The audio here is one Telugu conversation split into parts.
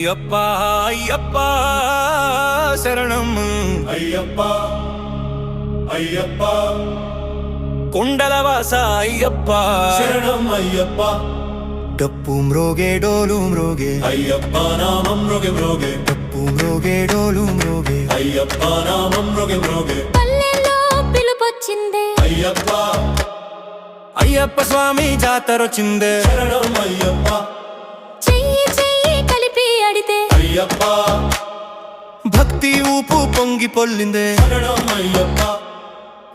అయ్యప్పా అయ్యప్పా శరణం అయ్యప్పా అయ్యప్పా కుండలవాస అయ్యప్పా శరణం అయ్యప్పా డప్పు మ్రోగే డోలు మ్రోగే అయ్యప్పా నామం మ్రోగే మ్రోగే డప్పు మ్రోగే డోలు మ్రోగే అయ్యప్పా నామం మ్రోగే మ్రోగే పల్లెల్లో పిలుపొచ్చిందే అయ్యప్పా అయ్యప్ప స్వామి జాతరొచ్చిందే శరణం అయ్యప్పా చెయ్యి చెయ్యి కలిపి అడితే అయ్యప్పా భక్తి ఊపు పొంగి పొల్లిందే శరణం అయ్యప్పా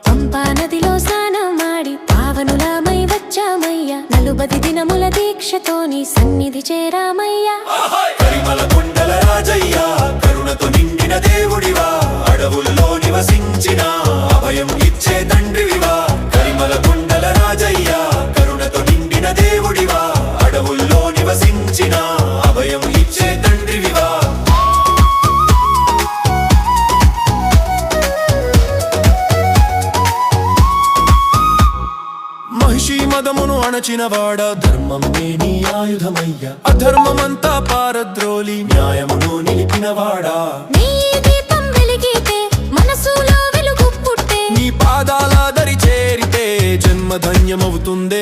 పంపా నదిలో స్నానం మాడి పావనులమై వచ్చామయ్యా 40 దినముల దీక్షతోని సన్నిధి చేరామయ్యా కరిమల కొండల రాజయ్యా కరుణతో నిండిన దేవుడివా అడవుల్లో నివసించిన అభయం ఇచ్చే తండ్రివివా కరిమల కొండల రాజయ్యా కరుణతో నిండిన దేవుడివా అడవుల్లో నివసించిన అభయం ఇచ్చే తండ్రివివా మహిషి మదమును అణచినవాడ ధర్మం నీ ఆయుధమయ్యా అధర్మమంతా పారద్రోలి న్యాయమును నిలిపినవాడా నీ దీపం వెలిగితే మనసులో వెలుగు పుట్టే నీ పాదాల దరి చేరితే జన్మ ధన్యమవుతుందే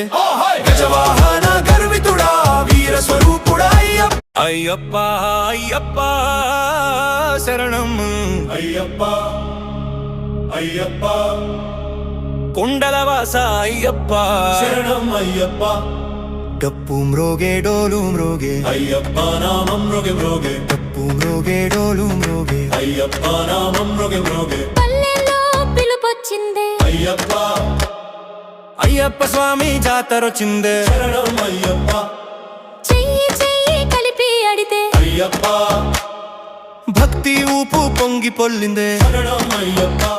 గజవాహన గర్వితుడా వీర స్వరూపుడా అయ్యప్పా అయ్యప్పా శరణం అయ్యప్పా అయ్యప్పా కుండలవాస అయ్యప్పా శరణం అయ్యప్పా డప్పు మ్రోగే డోలు మ్రోగే అయ్యప్పా నామం మ్రోగే మ్రోగే డప్పు మ్రోగే డోలు మ్రోగే అయ్యప్పా నామం మ్రోగే మ్రోగే పల్లెల్లో పిలుపొచ్చిందే అయ్యప్పా అయ్యప్ప స్వామి జాతరొచ్చిందే శరణం అయ్యప్పా చెయ్యి చెయ్యి కలిపి అడితే అయ్యప్పా భక్తి ఊపు పొంగి పొల్లిందే శరణం అయ్యప్పా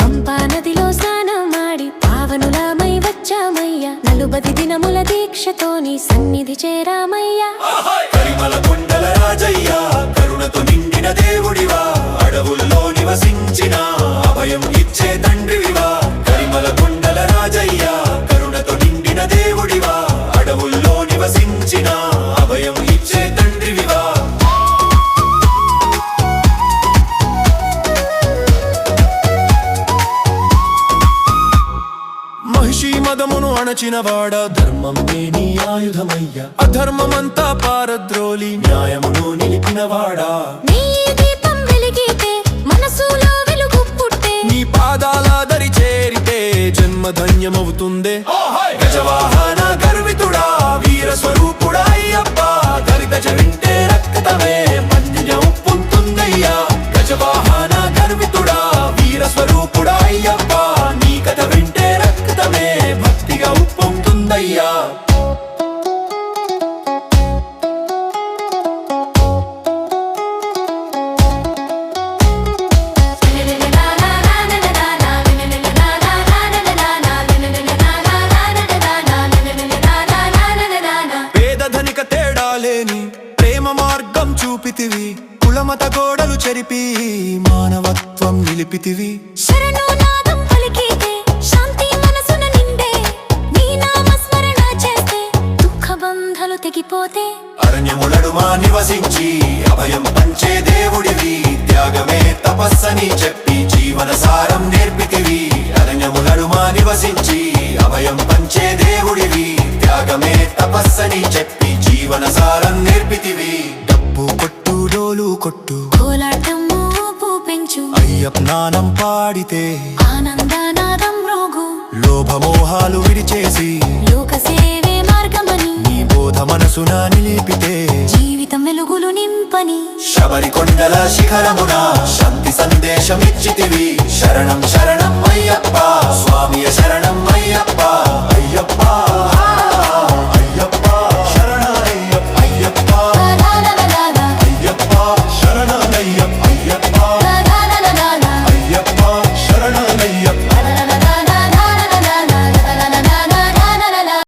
పంపా నదిలో స్నానం మాడి పావనులమై వచ్చామయ్యా 40 దినముల దీక్షతోని సన్నిధి చేరామయ్యా కరిమల కొండల రాజయ్యా కరుణతో నిండిన దేవుడివా అడవుల్లో నివసించిన అభయం ఇచ్చే తండ్రివివా కరిమల కొండల రాజయ్యా కరుణతో నిండిన దేవుడివా అడవుల్లో నివసించిన అభయం ఇచ్చే తండ్రివివా మహిషి మదమును అణచినవాడ ధర్మం నీ ఆయుధమయ్యా అధర్మమంతా పారద్రోలి న్యాయమును నిలిపినవాడా నీ దీపం వెలిగితే మనసులో వెలుగు పుట్టే నీ పాదాల దరి చేరితే జన్మ ధన్యమవుతుందే గజవాహన గర్వితుడా వీర స్వరూపుడా అయ్యప్ప దరిత వింటే రక్తమే మన్యం పొందుతుందయ్యా గజవాహన గర్వితుడా వీర స్వరూపుడా అయ్యప్ప నీ కథ వింటే రక్తమే భక్తిగా ఉప్పొందుతుందయ్యా పేద ధనిక తేడా లేని ప్రేమ మార్గం చూపితివి కులమత గోడలు చెరిపి మానవత్వం నిలిపితివి శరణు నాదం పలికితే శాంతి మనసున నిండే నీ నామస్మరణ చేస్తే దుఃఖ బంధాలు తెగిపోతే అరణ్యములడుమా నివసించి అభయం పంచే దేవుడివి త్యాగమే తపస్సని చెప్పి జీవన సారం నేర్పితివి అరణ్యములడుమా నివసించి అభయం పంచే దేవుడివి త్యాగమే తపస్సని చెప్పి జీవన సారం నేర్పితివి డప్పు కొట్టు డోలు కొట్టు కోలాటం ఊపు పెంచు అయ్యప్పనానం పాడితే ఆనందనాదం రోగు లోభమోహాలు విడిచేసి లోక సేవే మార్గమని నీ బోధ మనసున నిలిపితే జీవితం వెలుగులు నింపని శబరి కొండల శిఖరమున శాంతి సందేశమిచ్చితివి శరణం శరణం అయ్యప్ప స్వామియ శరణం అయ్యప్ప